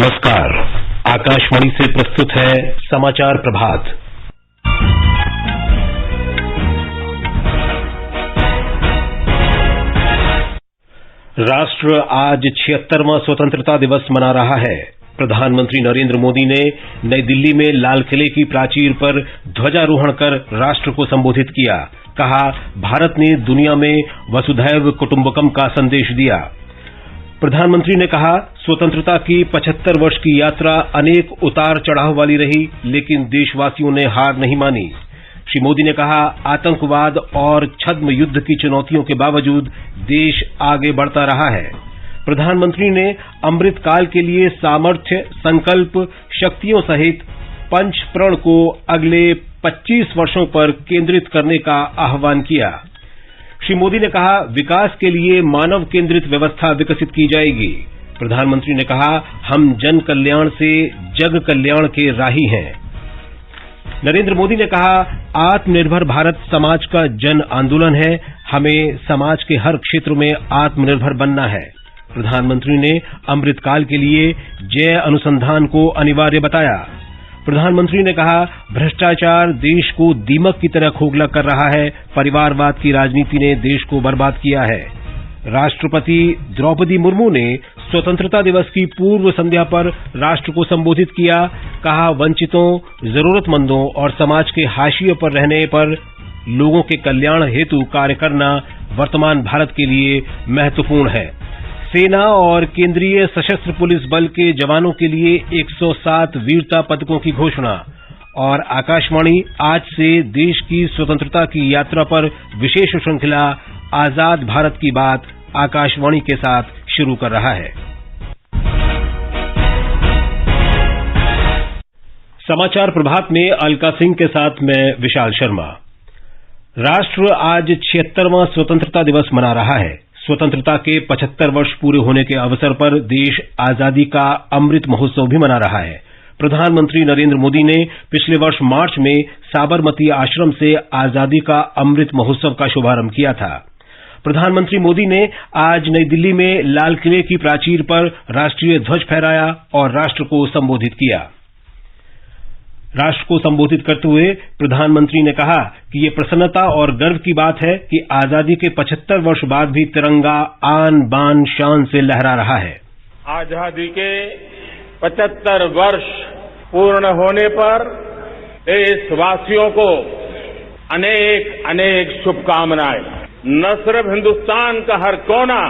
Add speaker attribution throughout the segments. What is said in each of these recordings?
Speaker 1: नमस्कार। आकाशवाणी से प्रस्तुत है समाचार प्रभात। राष्ट्र आज 76वां स्वतंत्रता दिवस मना रहा है। प्रधानमंत्री नरेंद्र मोदी ने नई दिल्ली में लाल किले की प्राचीर पर ध्वजारोहण कर राष्ट्र को संबोधित किया। कहा, भारत ने दुनिया में वसुधैव कुटुंबकम का संदेश दिया। प्रधानमंत्री ने कहा, स्वतंत्रता की 75 वर्ष की यात्रा अनेक उतार चढ़ाव वाली रही, लेकिन देशवासियों ने हार नहीं मानी। श्री मोदी ने कहा, आतंकवाद और छद्म युद्ध की चुनौतियों के बावजूद देश आगे बढ़ता रहा है। प्रधानमंत्री ने अमृत काल के लिए सामर्थ्य, संकल्प, शक्तियों सहित पंच प्रण को अगले 25 वर्षों पर केंद्रित करने का आह्वान किया। श्री मोदी ने कहा, विकास के लिए मानव केंद्रित व्यवस्था विकसित की जाएगी। प्रधानमंत्री ने कहा, हम जन कल्याण से जग कल्याण के राही हैं। नरेंद्र मोदी ने कहा, आत्मनिर्भर भारत समाज का जन आंदोलन है। हमें समाज के हर क्षेत्र में आत्मनिर्भर बनना है। प्रधानमंत्री ने अमृतकाल के लिए जय अनुसंधान को अनिवार्य बताया। प्रधानमंत्री ने कहा, भ्रष्टाचार देश को दीमक की तरह खोखला कर रहा है। परिवारवाद की राजनीति ने देश को बर्बाद किया है। राष्ट्रपति द्रौपदी मुर्मू ने स्वतंत्रता दिवस की पूर्व संध्या पर राष्ट्र को संबोधित किया। कहा, वंचितों, जरूरतमंदों और समाज के हाशिए पर रहने पर लोगों के कल्याण हेतु कार्य करना वर्तमान भारत के लिए महत्वपूर्ण है। सेना और केंद्रीय सशस्त्र पुलिस बल के जवानों के लिए 107 वीरता पदकों की घोषणा। और आकाशवाणी आज से देश की स्वतंत्रता की यात्रा पर विशेष श्रृंखला आजाद भारत की बात आकाशवाणी के साथ शुरू कर रहा है। समाचार प्रभात में अलका सिंह के साथ मैं विशाल शर्मा। राष्ट्र आज 76वां स्वतंत्रता दिवस मना रहा है। स्वतंत्रता के 75 वर्ष पूरे होने के अवसर पर देश आजादी का अमृत महोत्सव भी मना रहा है। प्रधानमंत्री नरेंद्र मोदी ने पिछले वर्ष मार्च में साबरमती आश्रम से आजादी का अमृत महोत्सव का शुभारंभ किया था। प्रधानमंत्री मोदी ने आज नई दिल्ली में लाल किले की प्राचीर पर राष्ट्रीय ध्वज फहराया और राष्ट्र को संबोधित किया। राष्ट्र को संबोधित करते हुए प्रधानमंत्री ने कहा कि ये प्रसन्नता और गर्व की बात है कि आजादी के 75 वर्ष बाद भी तिरंगा आन बान शान से लहरा रहा है।
Speaker 2: आजादी के 75 वर्ष पूर्ण होने पर देशवासियों को अनेक अनेक शुभकामनाएं। न सिर्फ हिंदुस्तान का हर कोना,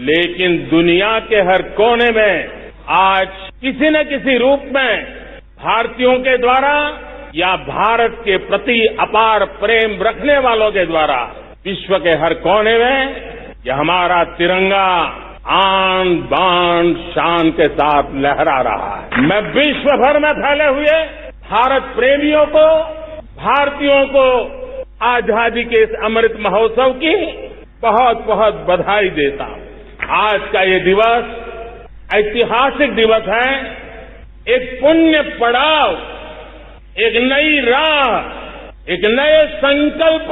Speaker 2: लेकिन दुनिया के हर कोने में आज किसी न किसी रूप में भारतीयों के द्वारा या भारत के प्रति अपार प्रेम रखने वालों के द्वारा विश्व के हर कोने में यह हमारा तिरंगा आन बान शान के साथ लहरा रहा है। मैं विश्व भर में फैले हुए भारत प्रेमियों को, भारतीयों को आजादी के इस अमृत महोत्सव की बहुत बहुत बधाई देता हूं। आज का ये दिवस ऐतिहासिक दिवस है। एक पुण्य पड़ाव, एक नई राह, एक नए संकल्प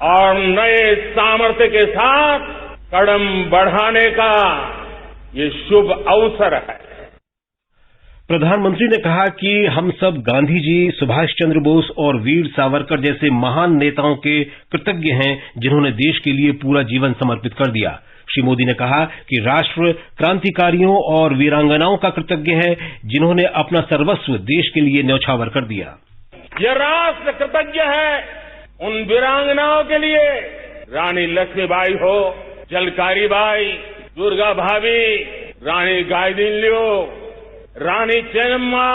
Speaker 2: और नए सामर्थ्य के साथ कदम बढ़ाने का ये शुभ अवसर है।
Speaker 1: प्रधानमंत्री ने कहा कि हम सब गांधी जी, सुभाष चंद्र बोस और वीर सावरकर जैसे महान नेताओं के कृतज्ञ हैं, जिन्होंने देश के लिए पूरा जीवन समर्पित कर दिया। श्री मोदी ने कहा कि राष्ट्र क्रांतिकारियों और वीरांगनाओं का कृतज्ञ है, जिन्होंने अपना सर्वस्व देश के लिए न्यौछावर कर दिया।
Speaker 2: यह राष्ट्र कृतज्ञ है उन वीरांगनाओं के लिए, रानी लक्ष्मीबाई हो, झलकारी बाई, दुर्गा भाभी, रानी गाइदिन्ल्यू, रानी चेन्नम्मा,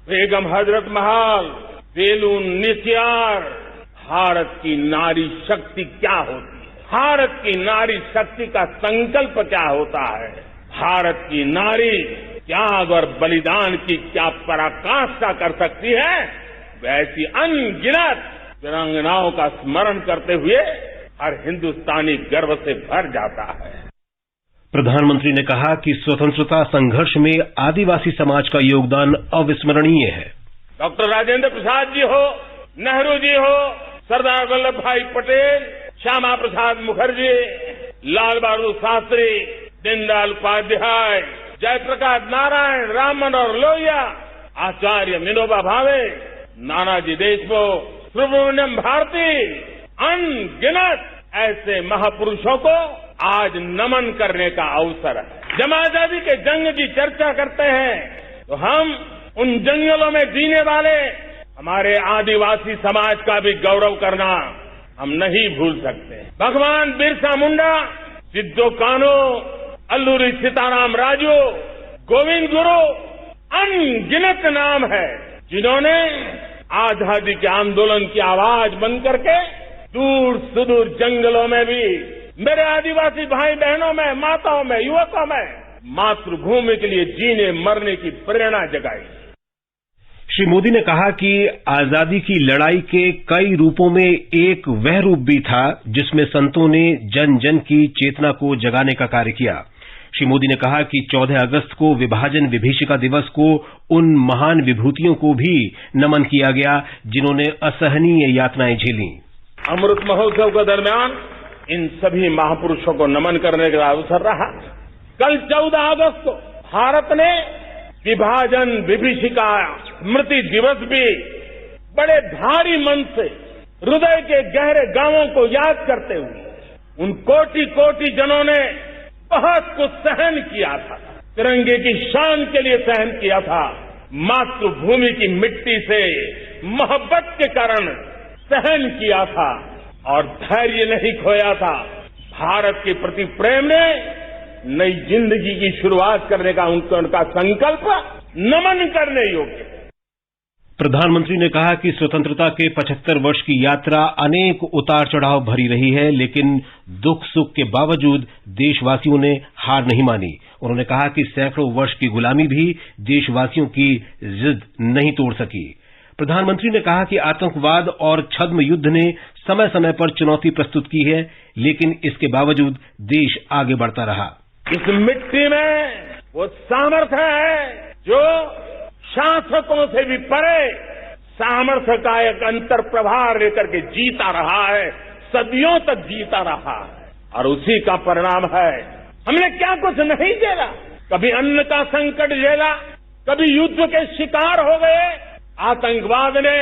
Speaker 2: बेगम हजरत महल, वेलु निचियार। भारत की नारी शक्ति क्या होती है, भारत की नारी शक्ति का संकल्प क्या होता है, भारत की नारी त्याग और बलिदान की क्या पराकाष्ठा कर सकती है, वैसी अनगिनत वीरांगनाओं का स्मरण करते हुए हर हिंदुस्तानी गर्व से भर जाता है।
Speaker 1: प्रधानमंत्री ने कहा कि स्वतंत्रता संघर्ष में आदिवासी समाज का योगदान अविस्मरणीय है।
Speaker 2: डॉक्टर राजेंद्र प्रसाद जी हो, नेहरू जी हो, सरदार वल्लभ भाई पटेल, श्यामा प्रसाद मुखर्जी, लाल बहादुर शास्त्री, दीनदयाल उपाध्याय, जयप्रकाश नारायण, राम मनोहर लोहिया, आचार्य विनोबा भावे, नानाजी देशमुख, सुब्रमण्यम भारती, अनगिनत ऐसे महापुरुषों को आज नमन करने का अवसर है। जब आजादी के जंग की चर्चा करते हैं तो हम उन जंगलों में जीने वाले हमारे आदिवासी समाज का भी गौरव करना हम नहीं भूल सकते। भगवान बिरसा मुंडा, सिद्धो कान्हू, अल्लूरी सीताराम राजू, गोविंद गुरु, अनगिनत नाम है जिन्होंने आजादी के आंदोलन की आवाज बन करके दूर सुदूर जंगलों में भी मेरे आदिवासी भाई बहनों में, माताओं में, युवकों में मातृभूमि के लिए जीने मरने की प्रेरणा जगाई।
Speaker 1: श्री मोदी ने कहा कि आजादी की लड़ाई के कई रूपों में एक वह रूप भी था जिसमें संतों ने जन जन की चेतना को जगाने का कार्य किया। श्री मोदी ने कहा कि 14 अगस्त को विभाजन विभीषिका दिवस को उन महान विभूतियों को भी नमन किया गया जिन्होंने असहनीय यातनाएं झेली।
Speaker 2: अमृत महोत्सव के दरमियान इन सभी महापुरुषों को नमन करने का अवसर रहा। कल 14 अगस्त को भारत ने विभाजन विभीषिका स्मृति दिवस भी बड़े भारी मन से हृदय के गहरे गांवों को याद करते हुए उन कोटि कोटि जनों ने बहुत कुछ सहन किया था, तिरंगे की शान के लिए सहन किया था, मातृभूमि की मिट्टी से मोहब्बत के कारण सहन किया था और धैर्य नहीं खोया था। भारत के प्रति प्रेम ने नई जिंदगी की शुरुआत करने का उनका संकल्प नमन करने योग्य।
Speaker 1: प्रधानमंत्री ने कहा कि स्वतंत्रता के 75 वर्ष की यात्रा अनेक उतार चढ़ाव भरी रही है, लेकिन दुख सुख के बावजूद देशवासियों ने हार नहीं मानी। उन्होंने कहा कि सैकड़ों वर्ष की गुलामी भी देशवासियों की जिद नहीं तोड़ सकी। प्रधानमंत्री ने कहा कि आतंकवाद और छद्म युद्ध ने समय समय पर चुनौती प्रस्तुत की है, लेकिन इसके बावजूद देश आगे बढ़ता रहा।
Speaker 2: इस मिट्टी में वो सामर्थ्य है जो शासकों से भी परे सामर्थ्य का एक अंतर प्रभार लेकर के जीता रहा है, सदियों तक जीता रहा है। और उसी का परिणाम है हमने क्या कुछ नहीं झेला। कभी अन्न का संकट झेला, कभी युद्ध के शिकार हो गए, आतंकवाद ने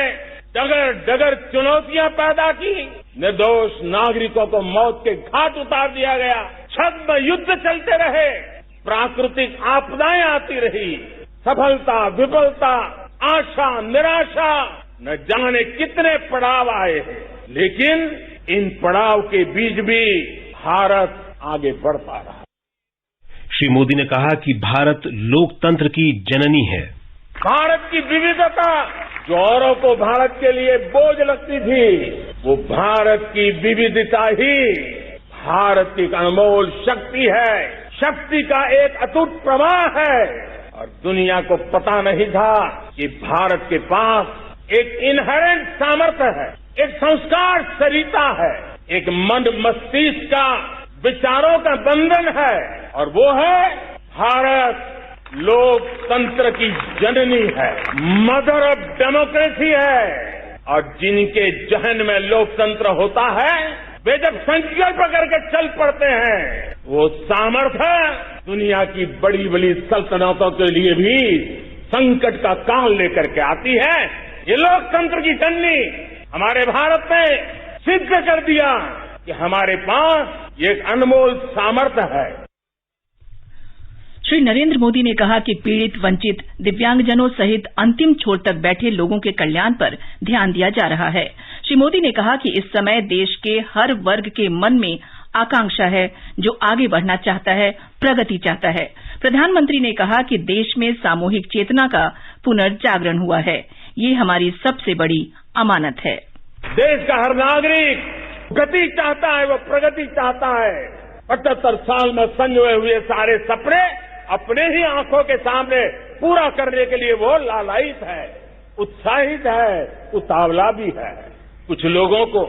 Speaker 2: डगर डगर चुनौतियां पैदा की, निर्दोष नागरिकों को मौत के घाट उतार दिया गया, छद्म युद्ध चलते रहे, प्राकृतिक आपदाएं आती रही, सफलता विफलता, आशा निराशा, न जाने कितने पड़ाव आए हैं, लेकिन इन पड़ाव के बीच भी भारत आगे बढ़ता रहा।
Speaker 1: श्री मोदी ने कहा कि भारत लोकतंत्र की जननी है।
Speaker 2: भारत की विविधता जो औरों को भारत के लिए बोझ लगती थी, वो भारत की विविधता ही भारत की अनमोल शक्ति है, शक्ति का एक अटूट प्रवाह है। और दुनिया को पता नहीं था कि भारत के पास एक इनहेरेंट सामर्थ्य है, एक संस्कार सरिता है, एक मन मस्तिष्क का विचारों का बंधन है, और वो है भारत लोकतंत्र की जननी है, मदर ऑफ डेमोक्रेसी है। और जिनके जहन में लोकतंत्र होता है, वे जब संकल्प करके चल पड़ते हैं, वो सामर्थ्य दुनिया की बड़ी बड़ी सल्तनतों के लिए भी संकट का काल लेकर के आती है। ये लोकतंत्र की जननी हमारे भारत ने सिद्ध कर दिया कि हमारे पास ये एक अनमोल सामर्थ्य है।
Speaker 3: श्री नरेंद्र मोदी ने कहा कि पीड़ित, वंचित, दिव्यांगजनों सहित अंतिम छोर तक बैठे लोगों के कल्याण पर ध्यान दिया जा रहा है। श्री मोदी ने कहा कि इस समय देश के हर वर्ग के मन में आकांक्षा है, जो आगे बढ़ना चाहता है, प्रगति चाहता है। प्रधानमंत्री ने कहा कि देश में सामूहिक चेतना का पुनर्जागरण हुआ है। ये हमारी सबसे बड़ी अमानत है।
Speaker 2: देश का हर नागरिक गति चाहता है, वो प्रगति चाहता है। 75 साल में संजोए हुए सारे सपने अपने ही आंखों के सामने पूरा करने के लिए वो लालायित है, उत्साहित है, उतावला भी है। कुछ लोगों को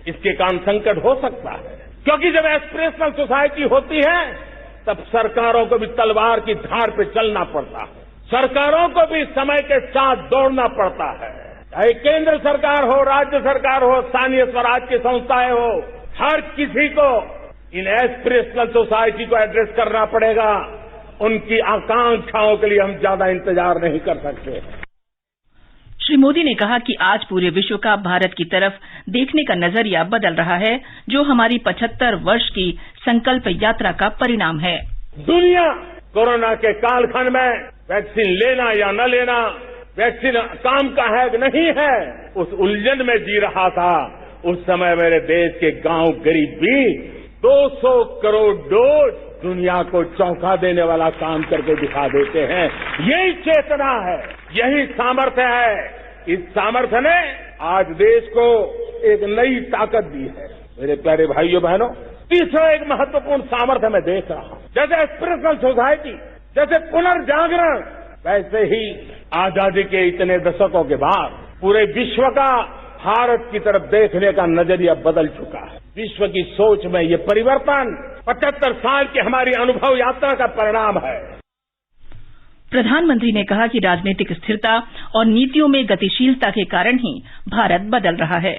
Speaker 2: इसके कारण संकट हो सकता है, क्योंकि जब एस्पिरेशनल सोसाइटी होती है तब सरकारों को भी तलवार की धार पे चलना पड़ता है, सरकारों को भी समय के साथ दौड़ना पड़ता है। चाहे केंद्र सरकार हो, राज्य सरकार हो, स्थानीय स्वराज की संस्थाएं हो, हर किसी को इन एस्पिरेशनल सोसाइटी को एड्रेस करना पड़ेगा। उनकी आकांक्षाओं के लिए हम ज्यादा इंतजार नहीं कर सकते।
Speaker 3: श्री मोदी ने कहा कि आज पूरे विश्व का भारत की तरफ देखने का नजरिया बदल रहा है, जो हमारी 75 वर्ष की संकल्प यात्रा का परिणाम है।
Speaker 2: दुनिया कोरोना के कालखंड में वैक्सीन लेना या न लेना, वैक्सीन काम का है कि नहीं है, उस उलझन में जी रहा था। उस समय मेरे देश के गांव गरीब भी 200 करोड़ डोज दुनिया को चौंका देने वाला काम करके दिखा देते हैं। यही चेतना है, यही सामर्थ्य है। इस सामर्थ्य ने आज देश को एक नई ताकत दी है। मेरे प्यारे भाइयों बहनों, तीसरा एक महत्वपूर्ण सामर्थ्य मैं देख रहा हूं। जैसे एस्पिरेशनल सोसाइटी, जैसे पुनर्जागरण, वैसे ही आजादी के इतने दशकों के बाद पूरे विश्व का भारत की तरफ देखने का नजरिया बदल चुका है। विश्व की सोच में ये परिवर्तन 75 साल की हमारी अनुभव यात्रा का परिणाम है।
Speaker 3: प्रधानमंत्री ने कहा कि राजनीतिक स्थिरता और नीतियों में गतिशीलता के कारण ही भारत बदल रहा है।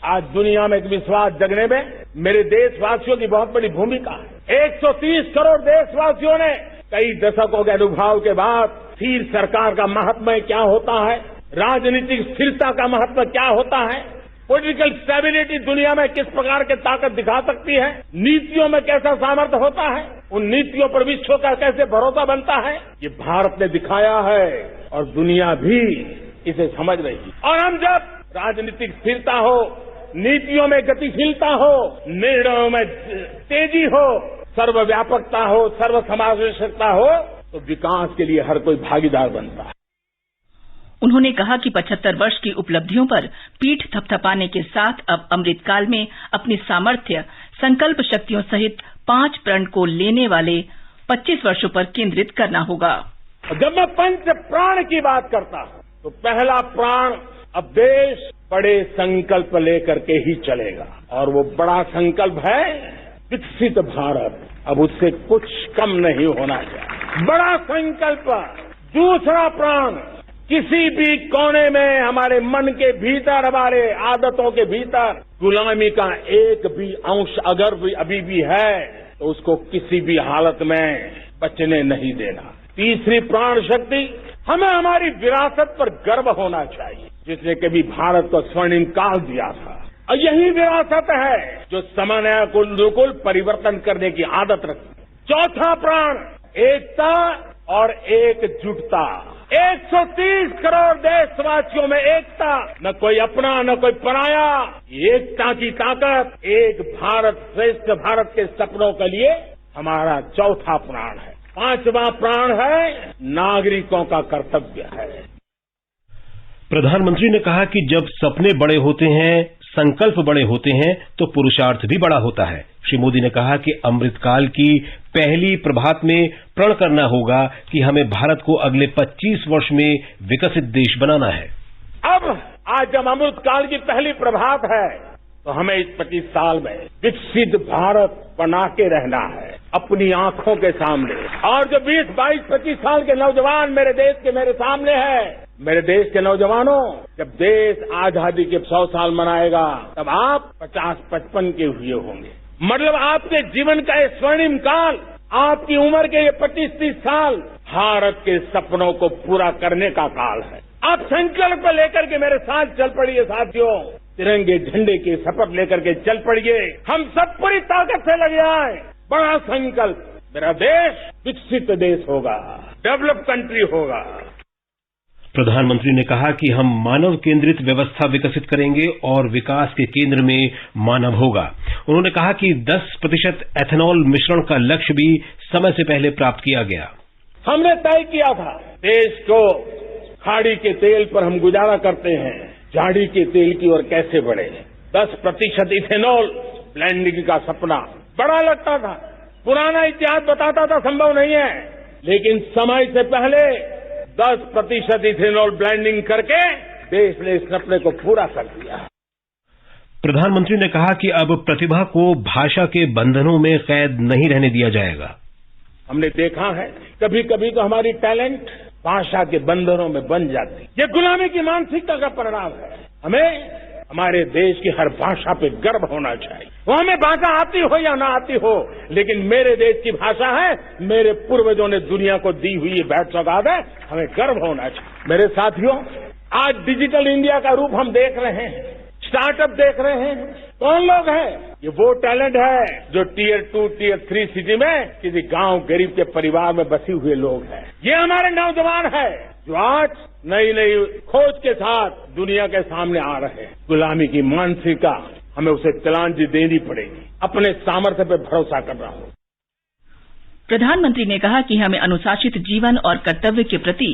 Speaker 2: आज दुनिया में एक विश्वास जगने में मेरे देशवासियों की बहुत बड़ी भूमिका है। 130 करोड़ देशवासियों ने कई दशकों के अनुभव के बाद स्थिर सरकार का महत्व क्या होता है, राजनीतिक स्थिरता का महत्व क्या होता है, पॉलिटिकल स्टेबिलिटी दुनिया में किस प्रकार की ताकत दिखा सकती है, नीतियों में कैसा सामर्थ्य होता है, उन नीतियों पर विश्व का कैसे भरोसा बनता है, ये भारत ने दिखाया है और दुनिया भी इसे समझ रही है। और हम जब राजनीतिक स्थिरता हो, नीतियों में गतिशीलता हो, निर्णयों में तेजी हो, सर्वव्यापकता हो, सर्वसमावेशकता हो, तो विकास के लिए हर कोई भागीदार बनता है।
Speaker 3: उन्होंने कहा कि 75 वर्ष की उपलब्धियों पर पीठ थपथपाने के साथ अब अमृतकाल में अपनी सामर्थ्य, संकल्प शक्तियों सहित 5 प्रण को लेने वाले 25 वर्षों पर केंद्रित करना होगा।
Speaker 2: जब मैं 5 प्राण की बात करता हूं, तो पहला प्राण, अब देश बड़े संकल्प लेकर के ही चलेगा, और वो बड़ा संकल्प है विकसित भारत। अब उससे कुछ कम नहीं होना चाहिए, बड़ा संकल्प। दूसरा प्राण, किसी भी कोने में हमारे मन के भीतर, हमारे आदतों के भीतर गुलामी का एक भी अंश अगर भी अभी भी है, तो उसको किसी भी हालत में बचने नहीं देना। तीसरी प्राण शक्ति, हमें हमारी विरासत पर गर्व होना चाहिए, जिसने कभी भारत को स्वर्णिम काल दिया था, और यही विरासत है जो समय को अनुकूल परिवर्तन करने की आदत रखती। चौथा प्राण, एकता और एकजुटता। 130 करोड़ देशवासियों में एकता, न कोई अपना न कोई पराया। एकता की ताकत, एक भारत श्रेष्ठ भारत के सपनों के लिए हमारा चौथा प्राण है। 5वां प्राण है नागरिकों का कर्तव्य है।
Speaker 1: प्रधानमंत्री ने कहा कि जब सपने बड़े होते हैं, संकल्प बड़े होते हैं, तो पुरुषार्थ भी बड़ा होता है। श्री मोदी ने कहा कि अमृतकाल की पहली प्रभात में प्रण करना होगा कि हमें भारत को अगले 25 वर्ष में विकसित देश बनाना है।
Speaker 2: अब आज जब अमृतकाल की पहली प्रभात है, तो हमें इस 25 साल में विकसित भारत बना के रहना है, अपनी आंखों के सामने। और जो 20, 22, 25 साल के नौजवान मेरे देश के मेरे सामने है, मेरे देश के नौजवानों, जब देश आजादी के 100 साल मनाएगा, तब आप 50-55 के हुए होंगे। मतलब आपके जीवन का ये स्वर्णिम काल, आपकी उम्र के ये 25-30 साल भारत के सपनों को पूरा करने का काल है। आप संकल्प लेकर के मेरे साथ चल पड़िए साथियों, तिरंगे झंडे की शपथ लेकर के चल पड़िए। हम सब पूरी ताकत से लगे आए। बड़ा संकल्प, मेरा देश विकसित देश होगा, डेवलप कंट्री होगा।
Speaker 1: प्रधानमंत्री ने कहा कि हम मानव केंद्रित व्यवस्था विकसित करेंगे और विकास के केंद्र में मानव होगा। उन्होंने कहा कि 10% एथेनॉल मिश्रण का लक्ष्य भी समय से पहले प्राप्त किया गया।
Speaker 2: हमने तय किया था, देश को खाड़ी के तेल पर हम गुजारा करते हैं, झाड़ी के तेल की ओर कैसे बढ़े। 10% इथेनॉल ब्लेंडिंग का सपना बड़ा लगता था, पुराना इतिहास बताता था संभव नहीं है, लेकिन समय से पहले 10% इथेनॉल ब्लेंडिंग करके देश ने इस सपने को पूरा कर दिया।
Speaker 1: प्रधानमंत्री ने कहा कि अब प्रतिभा को भाषा के बंधनों में कैद नहीं रहने दिया जाएगा।
Speaker 2: हमने देखा है कभी कभी तो हमारी टैलेंट भाषा के बंधनों में बन जाती। ये गुलामी की मानसिकता का परिणाम है। हमें हमारे देश की हर भाषा पे गर्व होना चाहिए। वो हमें भाषा आती हो या ना आती हो, लेकिन मेरे देश की भाषा है, मेरे पूर्वजों ने दुनिया को दी हुई ये भेंट सौगात है, हमें गर्व होना चाहिए। मेरे साथियों, आज डिजिटल इंडिया का रूप हम देख रहे हैं, स्टार्टअप देख रहे हैं। कौन लोग हैं? ये वो टैलेंट है जो टियर 2, टियर 3 सिटी में किसी गांव गरीब के परिवार में बसे हुए लोग हैं। ये हमारे नौजवान है जो आज नई नई खोज के साथ दुनिया के सामने आ रहे हैं। गुलामी की मानसिकता हमें उसे तिलांजलि देनी पड़ेगी। अपने सामर्थ्य पर भरोसा कर रहा हूं।
Speaker 3: प्रधानमंत्री ने कहा कि हमें अनुशासित जीवन और कर्तव्य के प्रति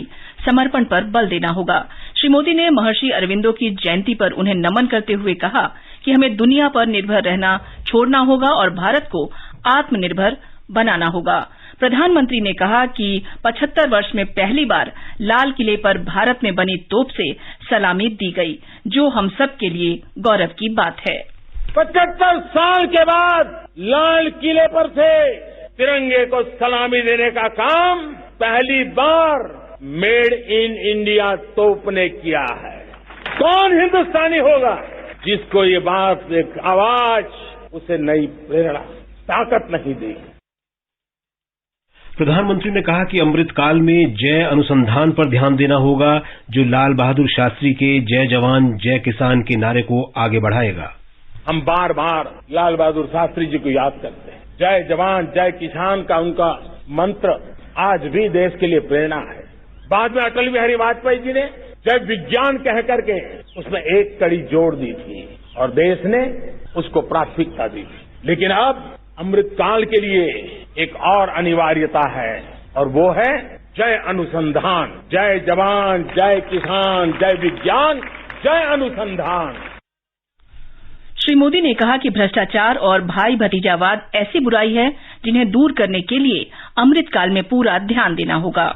Speaker 3: समर्पण पर बल देना होगा। श्री मोदी ने महर्षि अरविंदो की जयंती पर उन्हें नमन करते हुए कहा कि हमें दुनिया पर निर्भर रहना छोड़ना होगा और भारत को आत्मनिर्भर बनाना होगा। प्रधानमंत्री ने कहा कि 75 वर्ष में पहली बार लाल किले पर भारत में बनी तोप से सलामी दी गई, जो हम सब के लिए गौरव की बात है।
Speaker 2: 75 साल के बाद लाल किले पर से तिरंगे को सलामी देने का काम पहली बार मेड इन इंडिया तोप ने किया है। कौन हिंदुस्तानी होगा जिसको ये बात, एक आवाज उसे नई प्रेरणा, ताकत नहीं देगी।
Speaker 1: प्रधानमंत्री ने कहा कि अमृत काल में जय अनुसंधान पर ध्यान देना होगा, जो लाल बहादुर शास्त्री के जय जवान जय किसान के नारे को आगे बढ़ाएगा।
Speaker 2: हम बार बार लाल बहादुर शास्त्री जी को याद करते हैं। जय जवान जय किसान का उनका मंत्र आज भी देश के लिए प्रेरणा है। बाद में अटल बिहारी वाजपेयी जी ने जय विज्ञान कह करके उसमें एक कड़ी जोड़ दी थी और देश ने उसको प्राथमिकता दी थी। लेकिन अब अमृत काल के लिए एक और अनिवार्यता है और वो है जय अनुसंधान। जय जवान जय किसान जय विज्ञान जय अनुसंधान।
Speaker 3: श्री मोदी ने कहा कि भ्रष्टाचार और भाई भतीजावाद ऐसी बुराई है जिन्हें दूर करने के लिए अमृत काल में पूरा ध्यान देना होगा।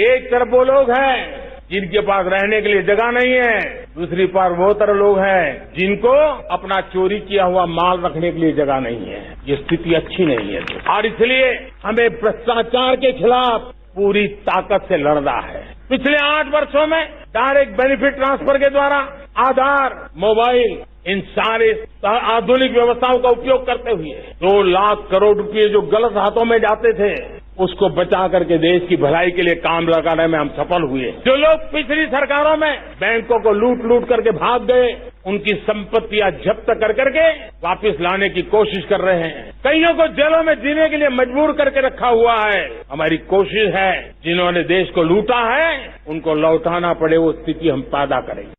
Speaker 2: एक तरफ वो लोग हैं जिनके पास रहने के लिए जगह नहीं है, दूसरी तरफ वो तरह लोग हैं जिनको अपना चोरी किया हुआ माल रखने के लिए जगह नहीं है। ये स्थिति अच्छी नहीं है और इसलिए हमें भ्रष्टाचार के खिलाफ पूरी ताकत से लड़ना है। पिछले 8 वर्षों में डायरेक्ट बेनिफिट ट्रांसफर के द्वारा आधार, मोबाइल, इन सारे आधुनिक व्यवस्थाओं का उपयोग करते हुए 2 लाख करोड़ रुपए जो गलत हाथों में जाते थे उसको बचा करके देश की भलाई के लिए काम लगाने में हम सफल हुए। जो लोग पिछली सरकारों में बैंकों को लूट लूट करके भाग गए, उनकी संपत्तियां जब्त कर करके वापस लाने की कोशिश कर रहे हैं। कईयों को जेलों में जीने के लिए मजबूर करके रखा हुआ है। हमारी कोशिश है जिन्होंने देश को लूटा है उनको लौटाना पड़े, वो स्थिति हम पैदा करेंगे।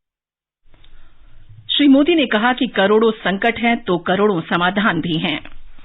Speaker 3: श्री मोदी ने कहा कि करोड़ों संकट हैं तो करोड़ों समाधान भी हैं।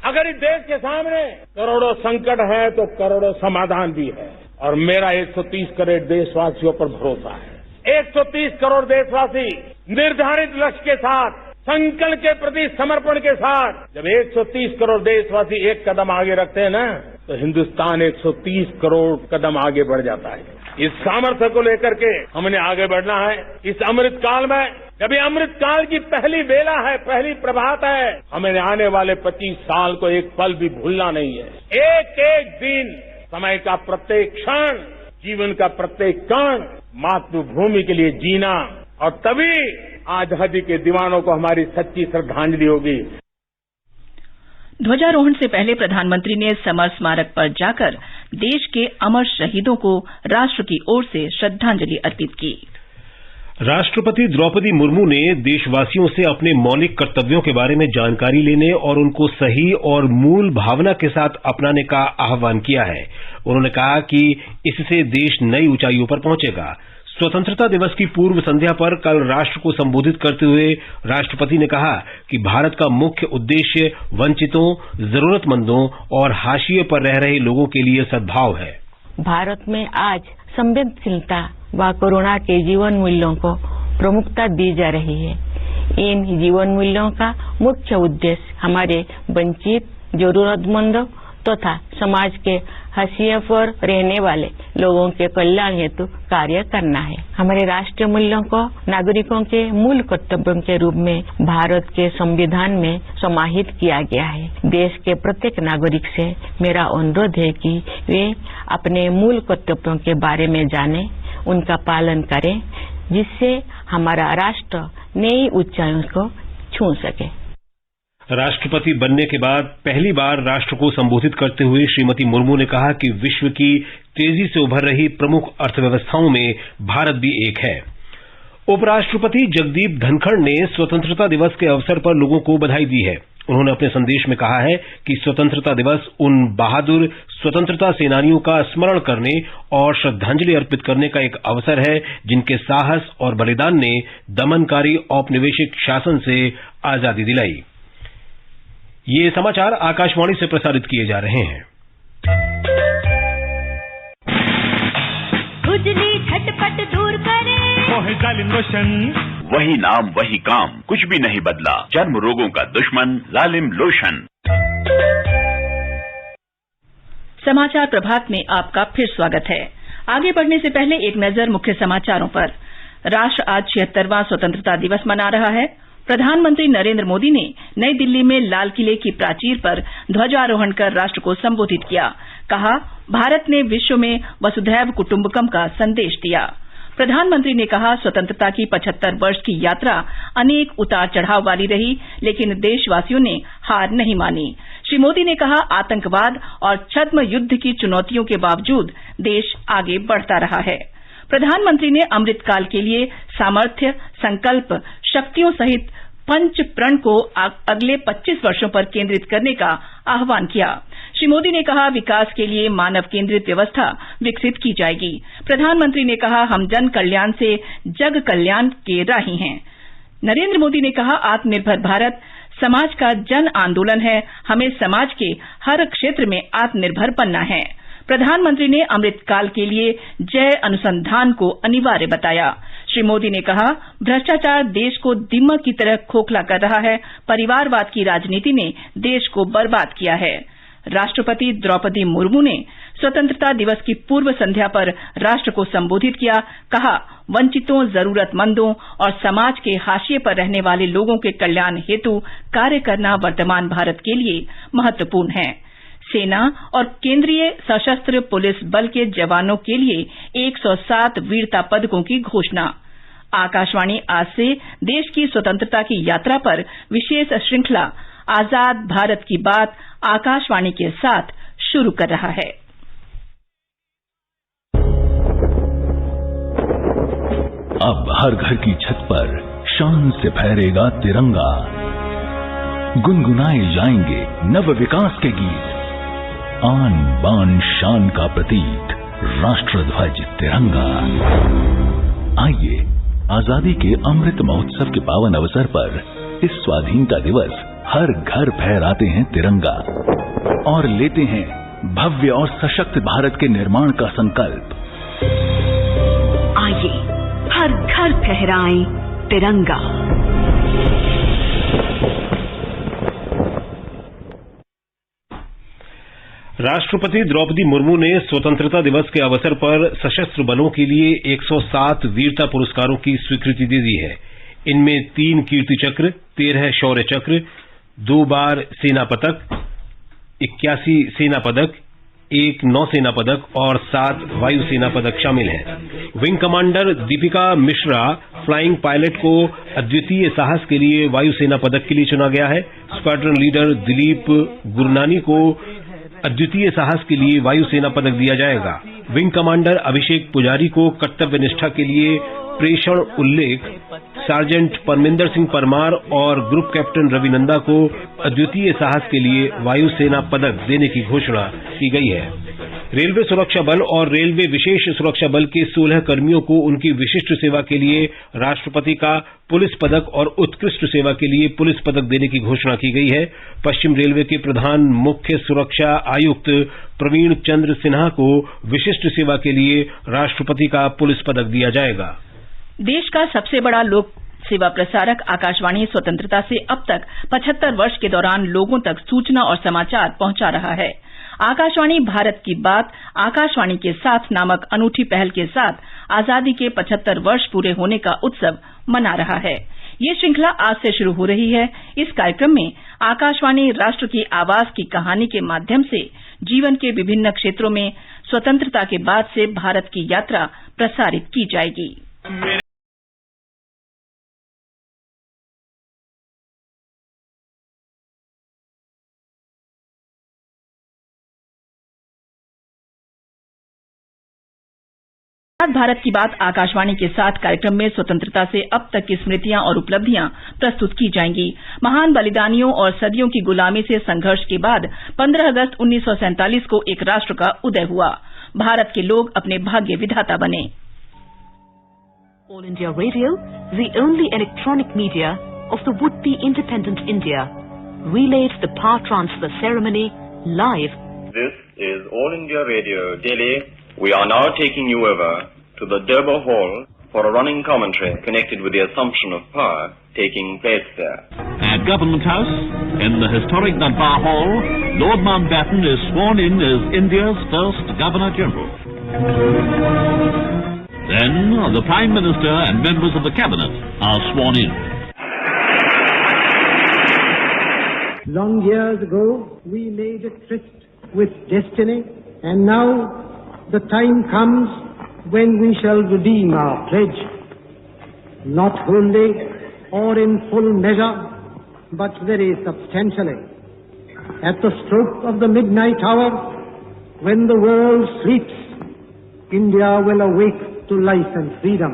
Speaker 2: अगर इस देश के सामने करोड़ों संकट है तो करोड़ों समाधान भी है और मेरा 130 करोड़ देशवासियों पर भरोसा है। 130 करोड़ देशवासी निर्धारित लक्ष्य के साथ, संकल्प के प्रति समर्पण के साथ, जब 130 करोड़ देशवासी एक कदम आगे रखते हैं ना, तो हिंदुस्तान 130 करोड़ कदम आगे बढ़ जाता है। इस सामर्थ्य को लेकर के हमने आगे बढ़ना है। इस अमृत काल में, जब ये अमृत काल की पहली बेला है, पहली प्रभात है, हमें आने वाले 25 साल को एक पल भी भूलना नहीं है। एक एक दिन, समय का प्रत्येक क्षण, जीवन का प्रत्येक कण मातृभूमि के लिए जीना, और तभी आजादी के दीवानों को हमारी सच्ची श्रद्धांजलि होगी।
Speaker 3: ध्वजारोहण से पहले प्रधानमंत्री ने समर स्मारक पर जाकर देश के अमर शहीदों को राष्ट्र की ओर से श्रद्धांजलि अर्पित की।
Speaker 1: राष्ट्रपति द्रौपदी मुर्मू ने देशवासियों से अपने मौलिक कर्तव्यों के बारे में जानकारी लेने और उनको सही और मूल भावना के साथ अपनाने का आह्वान किया है। उन्होंने कहा कि इससे देश नई ऊंचाइयों पर पहुंचेगा। स्वतंत्रता दिवस की पूर्व संध्या पर कल राष्ट्र को संबोधित करते हुए राष्ट्रपति ने कहा कि भारत का मुख्य उद्देश्य वंचितों, जरूरतमंदों और हाशिए पर रह रहे लोगों के लिए सद्भाव है।
Speaker 4: भारत में आज संवेदनशीलता व करुणा के जीवन मूल्यों को प्रमुखता दी जा रही है। इन जीवन मूल्यों का मुख्य उद्देश्य हमारे वंचित, जरूरतमंदों तथा समाज के हाशिए पर रहने वाले लोगों के कल्याण हेतु कार्य करना है। हमारे राष्ट्रीय मूल्यों को नागरिकों के मूल कर्तव्यों के रूप में भारत के संविधान में समाहित किया गया है। देश के प्रत्येक नागरिक से मेरा अनुरोध है कि वे अपने मूल कर्तव्यों के बारे में जानें, उनका पालन करें, जिससे हमारा राष्ट्र नई ऊंचाइयों को छू सके।
Speaker 1: राष्ट्रपति बनने के बाद पहली बार राष्ट्र को संबोधित करते हुए श्रीमती मुर्मू ने कहा कि विश्व की तेजी से उभर रही प्रमुख अर्थव्यवस्थाओं में भारत भी एक है। उपराष्ट्रपति जगदीप धनखड़ ने स्वतंत्रता दिवस के अवसर पर लोगों को बधाई दी है। उन्होंने अपने संदेश में कहा है कि स्वतंत्रता दिवस उन बहादुर स्वतंत्रता सेनानियों का स्मरण करने और श्रद्धांजलि अर्पित करने का एक अवसर है जिनके साहस और बलिदान ने दमनकारी औपनिवेशिक शासन से आजादी दिलाई। ये समाचार आकाशवाणी से प्रसारित किए जा रहे हैं।
Speaker 5: खुजली झटपट दूर करे,
Speaker 6: मोहे जालिम लोशन,
Speaker 7: वही नाम वही काम, कुछ भी नहीं बदला, चर्म रोगों का दुश्मन लालिम लोशन।
Speaker 3: समाचार प्रभात में आपका फिर स्वागत है। आगे बढ़ने से पहले एक नजर मुख्य समाचारों पर। राष्ट्र आज 76वां स्वतंत्रता दिवस मना रहा है। प्रधानमंत्री नरेंद्र मोदी ने नई दिल्ली में लाल किले की प्राचीर पर ध्वजारोहण कर राष्ट्र को संबोधित किया। कहा, भारत ने विश्व में वसुधैव कुटुंबकम का संदेश दिया। प्रधानमंत्री ने कहा, स्वतंत्रता की 75 वर्ष की यात्रा अनेक उतार चढ़ाव वाली रही, लेकिन देशवासियों ने हार नहीं मानी। श्री मोदी ने कहा, आतंकवाद और छद्म युद्ध की चुनौतियों के बावजूद देश आगे बढ़ता रहा है। प्रधानमंत्री ने अमृतकाल के लिए सामर्थ्य, संकल्प, शक्तियों सहित पंच प्रण को अगले 25 वर्षों पर केंद्रित करने का आह्वान किया। श्री मोदी ने कहा, विकास के लिए मानव केंद्रित व्यवस्था विकसित की जाएगी। प्रधानमंत्री ने कहा, हम जन कल्याण से जग कल्याण के राही हैं। नरेंद्र मोदी ने कहा, आत्मनिर्भर भारत समाज का जन आंदोलन है, हमें समाज के हर क्षेत्र में आत्मनिर्भर बनना है। प्रधानमंत्री ने अमृतकाल के लिए जय अनुसंधान को अनिवार्य बताया। श्री मोदी ने कहा, भ्रष्टाचार देश को दीमक की तरह खोखला कर रहा है, परिवारवाद की राजनीति ने देश को बर्बाद किया है। राष्ट्रपति द्रौपदी मुर्मू ने स्वतंत्रता दिवस की पूर्व संध्या पर राष्ट्र को संबोधित किया। कहा, वंचितों, जरूरतमंदों और समाज के हाशिए पर रहने वाले लोगों के कल्याण हेतु कार्य करना वर्तमान भारत के लिए महत्वपूर्ण है। सेना और केंद्रीय सशस्त्र पुलिस बल के जवानों के लिए 107 वीरता पदकों की घोषणा। आकाशवाणी आज से देश की स्वतंत्रता की यात्रा पर विशेष श्रृंखला आजाद भारत की बात आकाशवाणी के साथ शुरू कर रहा है।
Speaker 8: अब हर घर की छत पर शान से फहरेगा तिरंगा, गुनगुनाए जाएंगे नव विकास के गीत, आन बान शान का प्रतीक राष्ट्रध्वज तिरंगा। आइए आजादी के अमृत महोत्सव के पावन अवसर पर इस स्वाधीनता दिवस हर घर फहराते हैं तिरंगा और लेते हैं भव्य और सशक्त भारत के निर्माण का संकल्प।
Speaker 5: आइए हर घर फहराएं तिरंगा।
Speaker 1: राष्ट्रपति द्रौपदी मुर्मू ने स्वतंत्रता दिवस के अवसर पर सशस्त्र बलों के लिए 107 वीरता पुरस्कारों की स्वीकृति दे दी है। इनमें 3 कीर्ति चक्र, 13 शौर्य चक्र, 2 बार सेना पदक, 81 सेना पदक, 1 नौसेना पदक और 7 वायुसेना पदक शामिल हैं। Wing commander Deepika Mishra flying pilot को अद्वितीय साहस के लिए वायुसेना पदक के लिए चुना गया है। स्क्वाड्रन लीडर दिलीप गुरनानी को अद्वितीय साहस के लिए वायुसेना पदक दिया जाएगा। विंग कमांडर अभिषेक पुजारी को कर्तव्य निष्ठा के लिए प्रेषण उल्लेख, सार्जेंट परमिंदर सिंह परमार और ग्रुप कैप्टन रवि नंदा को अद्वितीय साहस के लिए वायुसेना पदक देने की घोषणा की गई है। रेलवे सुरक्षा बल और रेलवे विशेष सुरक्षा बल के 16 कर्मियों को उनकी विशिष्ट सेवा के लिए राष्ट्रपति का पुलिस पदक और उत्कृष्ट सेवा के लिए पुलिस पदक देने की घोषणा की गई है। पश्चिम रेलवे के प्रधान मुख्य सुरक्षा आयुक्त प्रवीण चंद्र सिन्हा को विशिष्ट सेवा के लिए राष्ट्रपति का पुलिस पदक दिया जाएगा।
Speaker 3: देश का सबसे बड़ा लोक सेवा प्रसारक आकाशवाणी स्वतंत्रता से अब तक 75 वर्ष के दौरान लोगों तक सूचना और समाचार पहुंचा रहा है। आकाशवाणी भारत की बात आकाशवाणी के साथ नामक अनूठी पहल के साथ आजादी के 75 वर्ष पूरे होने का उत्सव मना रहा है। ये श्रृंखला आज से शुरू हो रही है। इस कार्यक्रम में आकाशवाणी राष्ट्र की आवाज की कहानी के माध्यम से जीवन के विभिन्न क्षेत्रों में स्वतंत्रता के बाद से भारत की यात्रा प्रसारित की जाएगी। भारत की बात आकाशवाणी के साथ कार्यक्रम में स्वतंत्रता से अब तक की स्मृतियां और उपलब्धियां प्रस्तुत की जाएंगी। महान बलिदानियों और सदियों की गुलामी से संघर्ष के बाद 15 अगस्त 1947 को एक राष्ट्र का उदय हुआ। भारत के लोग अपने भाग्य विधाता बने।
Speaker 5: All India Radio, the only electronic media of the would-be independent India, relays the power transfer ceremony live.
Speaker 6: This is All India Radio, Delhi. We are now taking you over to the Durbar Hall for a running commentary connected with the assumption of power taking place there.
Speaker 9: At Government House, in the historic Durbar Hall, Lord Mountbatten is sworn in as India's first Governor-General. Then the Prime Minister and members of the Cabinet are sworn in.
Speaker 10: Long years ago, we made a tryst with destiny, and now the time comes when we shall redeem our pledge, not wholly or in full measure, but very substantially. At the stroke of the midnight hour, when the world sleeps, India will awake to life and freedom.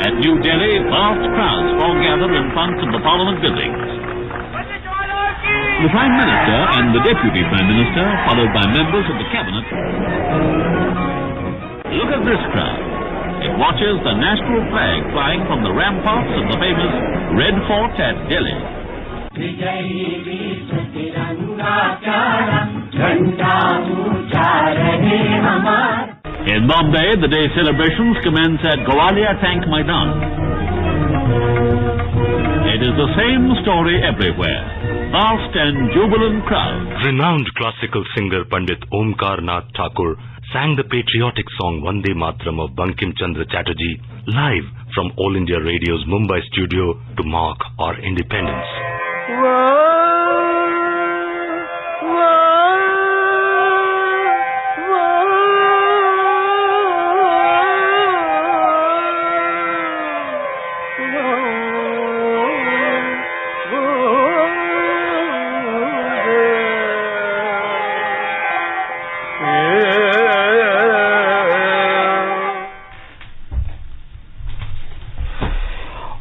Speaker 9: At New Delhi, vast crowds foregather in front of the Parliament buildings. The Prime Minister and the Deputy Prime Minister, followed by members of the Cabinet. Look at this crowd. It watches the national flag flying from the ramparts of the famous Red Fort at Delhi. In Bombay, the day celebrations commence at Gwalior Tank Maidan. It is the same story everywhere. Vast and jubilant crowds.
Speaker 11: Renowned classical singer Pandit Omkar Nath Thakur sang the patriotic song Vande Mataram of Bankim Chandra Chatterjee live from All India Radio's Mumbai studio to mark our independence.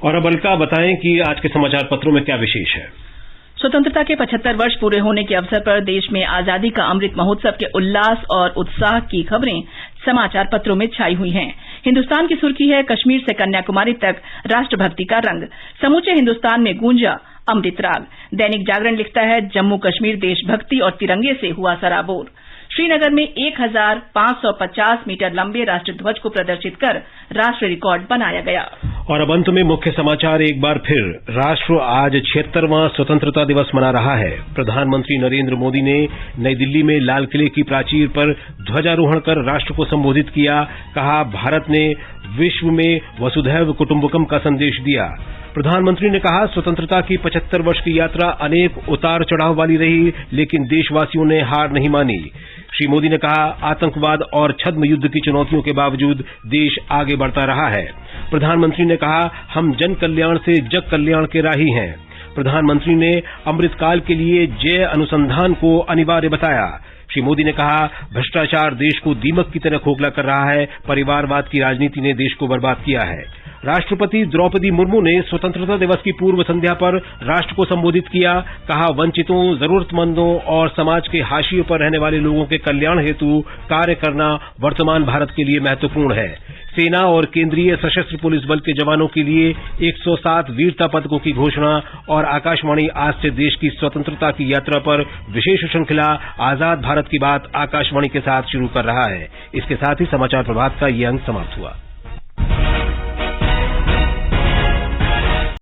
Speaker 1: और अब अलका बताएं कि आज के समाचार पत्रों में क्या विशेष है।
Speaker 3: स्वतंत्रता के 75 वर्ष पूरे होने के अवसर पर देश में आजादी का अमृत महोत्सव के उल्लास और उत्साह की खबरें समाचार पत्रों में छाई हुई हैं। हिंदुस्तान की सुर्खी है, कश्मीर से कन्याकुमारी तक राष्ट्रभक्ति का रंग, समूचे हिंदुस्तान में गूंजा अमृत राग। दैनिक जागरण लिखता है, जम्मू कश्मीर देशभक्ति और तिरंगे से हुआ सराबोर। श्रीनगर में 1550 मीटर लंबे राष्ट्रध्वज को प्रदर्शित कर राष्ट्र रिकॉर्ड बनाया गया।
Speaker 1: और अब अंत में मुख्य समाचार एक बार फिर। राष्ट्र आज 76वां स्वतंत्रता दिवस मना रहा है। प्रधानमंत्री नरेंद्र मोदी ने नई दिल्ली में लाल किले की प्राचीर पर ध्वजारोहण कर राष्ट्र को संबोधित किया। कहा, भारत ने विश्व में वसुधैव कुटुंबकम का संदेश दिया। प्रधानमंत्री ने कहा, स्वतंत्रता की 75 वर्ष की यात्रा अनेक उतार चढ़ाव वाली रही, लेकिन देशवासियों ने हार नहीं मानी। श्री मोदी ने कहा, आतंकवाद और छद्म युद्ध की चुनौतियों के बावजूद देश आगे बढ़ता रहा है। प्रधानमंत्री ने कहा, हम जन कल्याण से जग कल्याण के राही हैं। प्रधानमंत्री ने अमृतकाल के लिए जय अनुसंधान को अनिवार्य बताया। श्री मोदी ने कहा, भ्रष्टाचार देश को दीमक की तरह खोखला कर रहा है। परिवारवाद की राजनीति ने देश को बर्बाद किया है। राष्ट्रपति द्रौपदी मुर्मू ने स्वतंत्रता दिवस की पूर्व संध्या पर राष्ट्र को संबोधित किया। कहा, वंचितों, जरूरतमंदों और समाज के हाशिए पर रहने वाले लोगों के कल्याण हेतु कार्य करना वर्तमान भारत के लिए महत्वपूर्ण है। सेना और केंद्रीय सशस्त्र पुलिस बल के जवानों के लिए 107 वीरता पदकों की घोषणा। और आकाशवाणी आज से देश की स्वतंत्रता की यात्रा पर विशेष श्रृंखला आजाद भारत की बात आकाशवाणी के साथ शुरू कर रहा है। इसके साथ ही समाचार प्रभात का ये अंक समाप्त हुआ।